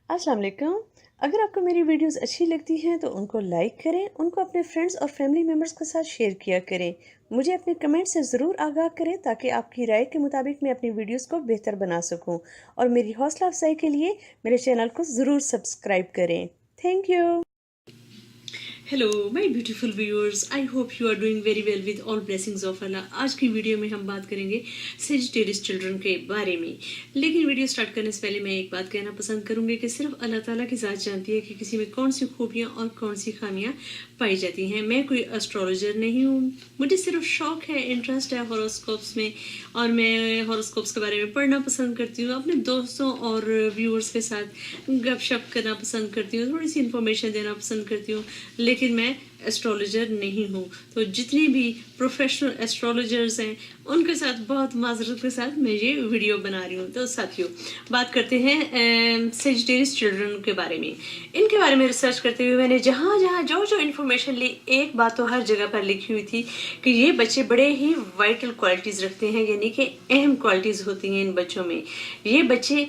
अस्सलाम वालेकुम। अगर आपको मेरी वीडियोस अच्छी लगती हैं तो उनको लाइक करें, उनको अपने फ्रेंड्स और फैमिली मेम्बर्स के साथ शेयर किया करें। मुझे अपने कमेंट से ज़रूर आगाह करें ताकि आपकी राय के मुताबिक मैं अपनी वीडियोस को बेहतर बना सकूं। और मेरी हौसला अफजाई के लिए मेरे चैनल को ज़रूर सब्सक्राइब करें। Thank you. Hello my beautiful viewers, I hope you are doing very well with all blessings of Allah. आज की वीडियो में हम बात करेंगे सेजिटेरियस चिल्ड्रन के बारे में। लेकिन वीडियो स्टार्ट करने से पहले मैं एक बात कहना पसंद करूंगी कि सिर्फ अल्लाह ताला की ज़ात जानती है कि किसी में कौन सी खूबियाँ और कौन सी खामियाँ पाई जाती हैं। मैं कोई एस्ट्रोलॉजर नहीं हूँ, मुझे सिर्फ शौक है, इंटरेस्ट है हॉरोस्कोप्स में, और मैं हॉरोस्कोप्स के बारे में पढ़ना पसंद करती हूँ, अपने दोस्तों और व्यूअर्स के साथ गपशप करना पसंद करती हूँ, थोड़ी सी इन्फॉर्मेशन देना पसंद करती हूँ, लेकिन मैं एस्ट्रोलॉजर नहीं हूँ। तो जितने भी प्रोफेशनल एस्ट्रोलॉजर्स हैं उनके साथ बहुत माजरत के साथ मैं ये वीडियो बना रही हूँ। तो साथियों, बात करते हैं सेजिटेरियस चिल्ड्रन के बारे में। इनके बारे में रिसर्च करते हुए मैंने जहाँ जहाँ जो जो इन्फॉर्मेशन ली, एक बात तो हर जगह पर लिखी हुई थी कि ये बच्चे बड़े ही वाइटल क्वालिटीज़ रखते हैं, यानी कि अहम क्वालिटीज़ होती हैं इन बच्चों में। ये बच्चे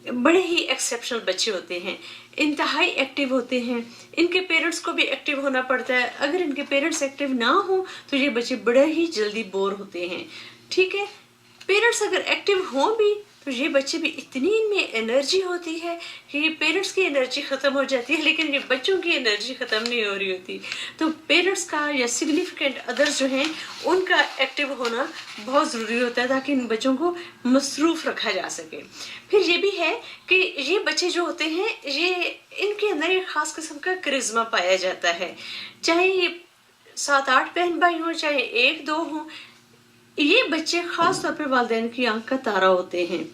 बड़े ही एक्सेप्शनल बच्चे होते हैं, इंतहाई एक्टिव होते हैं। इनके पेरेंट्स को भी एक्टिव होना पड़ता है। अगर इनके पेरेंट्स एक्टिव ना हो तो ये बच्चे बड़े ही जल्दी बोर होते हैं। ठीक है, पेरेंट्स अगर एक्टिव हों भी तो ये बच्चे भी, इतनी इनमें एनर्जी होती है कि पेरेंट्स की एनर्जी ख़त्म हो जाती है, लेकिन ये बच्चों की एनर्जी ख़त्म नहीं हो रही होती। तो पेरेंट्स का या सिग्निफिकेंट अदर्स जो हैं उनका एक्टिव होना बहुत ज़रूरी होता है ताकि इन बच्चों को मसरूफ़ रखा जा सके। फिर ये भी है कि ये बच्चे जो होते हैं, ये इनके अंदर एक ख़ास किस्म का करिश्मा पाया जाता है। चाहे ये 7-8 बहन भाई हों, चाहे 1-2 हों, ये बच्चे खास तौर पे वालिदैन की आंख का तारा होते हैं।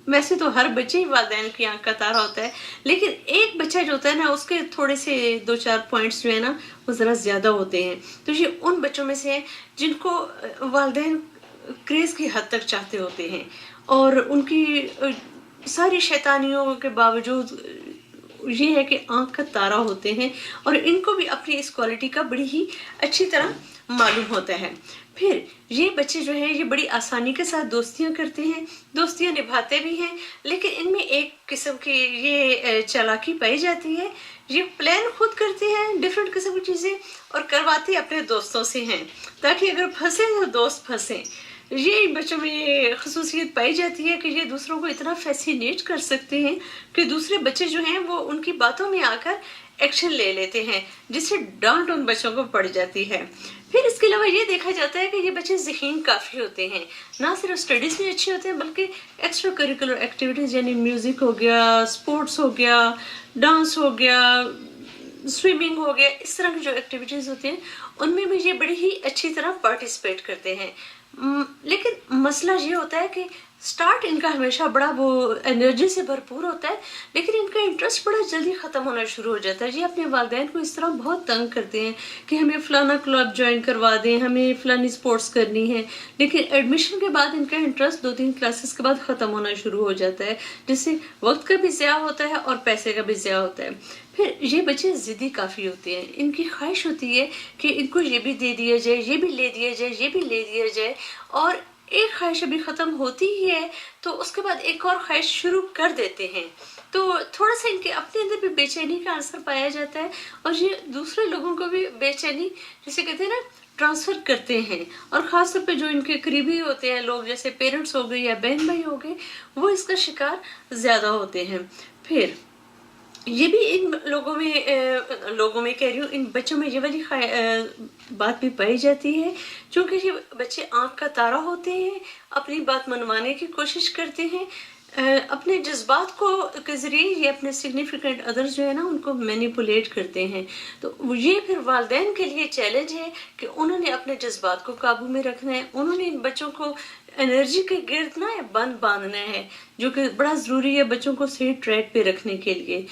वैसे तो हर बच्चे ही वालिदैन की आंख का तारा होता है, लेकिन एक बच्चा जो होता है ना, उसके थोड़े से 2-4 पॉइंट्स जो है ना वो ज़रा ज़्यादा होते हैं। तो ये उन बच्चों में से हैं जिनको वालिदैन क्रेज़ की हद तक चाहते होते हैं, और उनकी सारी शैतानियों के बावजूद ये है कि आंख का तारा होते हैं, और इनको भी अपनी इस क्वालिटी का बड़ी ही अच्छी तरह मालूम होता है। फिर ये बच्चे जो हैं ये बड़ी आसानी के साथ दोस्तियां करते हैं, दोस्तियां निभाते भी हैं, लेकिन इनमें एक किस्म की ये चालाकी पाई जाती है। ये प्लान खुद करते हैं डिफरेंट किस्म की चीज़ें, और करवाते अपने दोस्तों से हैं, ताकि अगर फंसे तो दोस्त फंसे। ये बच्चों में ये खसूसियत पाई जाती है कि ये दूसरों को इतना फैसिनेट कर सकते हैं कि दूसरे बच्चे जो हैं वो उनकी बातों में आकर एक्शन ले लेते हैं, जिससे डांट उन बच्चों को पड़ जाती है। फिर इसके अलावा ये देखा जाता है कि ये बच्चे ज़हीन काफ़ी होते हैं, ना सिर्फ स्टडीज़ में अच्छे होते हैं बल्कि एक्स्ट्रा करिकुलर एक्टिविटीज़, यानी म्यूज़िक हो गया, स्पोर्ट्स हो गया, डांस हो गया, स्विमिंग हो गया, इस तरह की जो एक्टिविटीज़ होती हैं उनमें भी ये बड़ी ही अच्छी तरह पार्टिसिपेट करते हैं। लेकिन मसला ये होता है कि स्टार्ट इनका हमेशा बड़ा वो एनर्जी से भरपूर होता है, लेकिन इनका इंटरेस्ट बड़ा जल्दी ख़त्म होना शुरू हो जाता है। ये अपने वालिदैन को इस तरह बहुत तंग करते हैं कि हमें फ़लाना क्लब ज्वाइन करवा दें, हमें फ़लानी स्पोर्ट्स करनी है, लेकिन एडमिशन के बाद इनका इंटरेस्ट 2-3 क्लासेस के बाद ख़त्म होना शुरू हो जाता है, जिससे वक्त का भी ज़्यादा होता है और पैसे का भी ज़्यादा होता है। फिर ये बच्चे ज़िद्दी काफ़ी होते हैं, इनकी ख्वाहिश होती है कि इनको ये भी दे दिया जाए, ये भी ले दिया जाए, ये भी ले दिया जाए, और एक ख्वाहिश अभी ख़त्म होती ही है तो उसके बाद एक और ख्वाहिश शुरू कर देते हैं। तो थोड़ा सा इनके अपने अंदर भी बेचैनी का असर पाया जाता है, और ये दूसरे लोगों को भी बेचैनी, जिसे कहते हैं ना, ट्रांसफ़र करते हैं। और ख़ास तौर पे जो इनके करीबी होते हैं लोग, जैसे पेरेंट्स हो गए या बहन भाई हो गए, वो इसका शिकार ज़्यादा होते हैं। फिर ये भी इन लोगों में कह रही हूँ, इन बच्चों में ये वाली बात भी पाई जाती है, क्योंकि ये बच्चे आंख का तारा होते हैं, अपनी बात मनवाने की कोशिश करते हैं, अपने जज्बात को के ज़रिए ये अपने सिग्निफिकेंट अदर्स जो है ना उनको मैनिपुलेट करते हैं। तो ये फिर वालिदैन के लिए चैलेंज है कि उन्होंने अपने जज्बात को काबू में रखना है, उन्होंने इन बच्चों को एनर्जी के गिर्द ना बंद बांधना है, जो कि बड़ा ज़रूरी है बच्चों को सही ट्रैक पे रखने के लिए।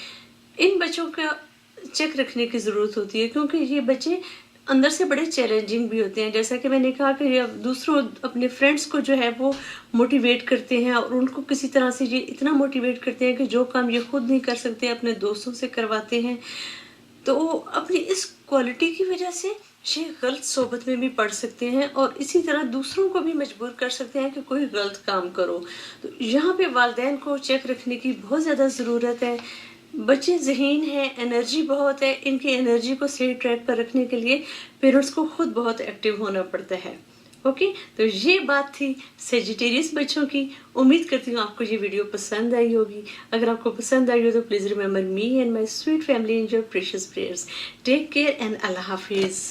इन बच्चों का चेक रखने की ज़रूरत होती है, क्योंकि ये बच्चे अंदर से बड़े चैलेंजिंग भी होते हैं। जैसा कि मैंने कहा कि दूसरों अपने फ्रेंड्स को जो है वो मोटिवेट करते हैं, और उनको किसी तरह से ये इतना मोटिवेट करते हैं कि जो काम ये खुद नहीं कर सकते अपने दोस्तों से करवाते हैं। तो अपनी इस क्वालिटी की वजह से یہ غلط صحبت میں بھی پڑ سکتے ہیں اور اسی طرح دوسروں کو بھی مجبور کر سکتے ہیں کہ کوئی غلط کام کرو. تو یہاں پہ والدین کو چیک رکھنے کی بہت زیادہ ضرورت ہے. بچے ذہین ہیں، انرجی بہت ہے، ان کی انرجی کو صحیح ٹریک پر رکھنے کے لیے پیرنٹس کو خود بہت ایکٹیو ہونا پڑتا ہے. اوکے، تو یہ بات تھی سیجیٹیریس بچوں کی. امید کرتی ہوں آپ کو یہ ویڈیو پسند آئی ہوگی. اگر آپ کو پسند آئی ہو تو please remember me and my sweet family in your precious prayers. Take care and اللہ حافظ.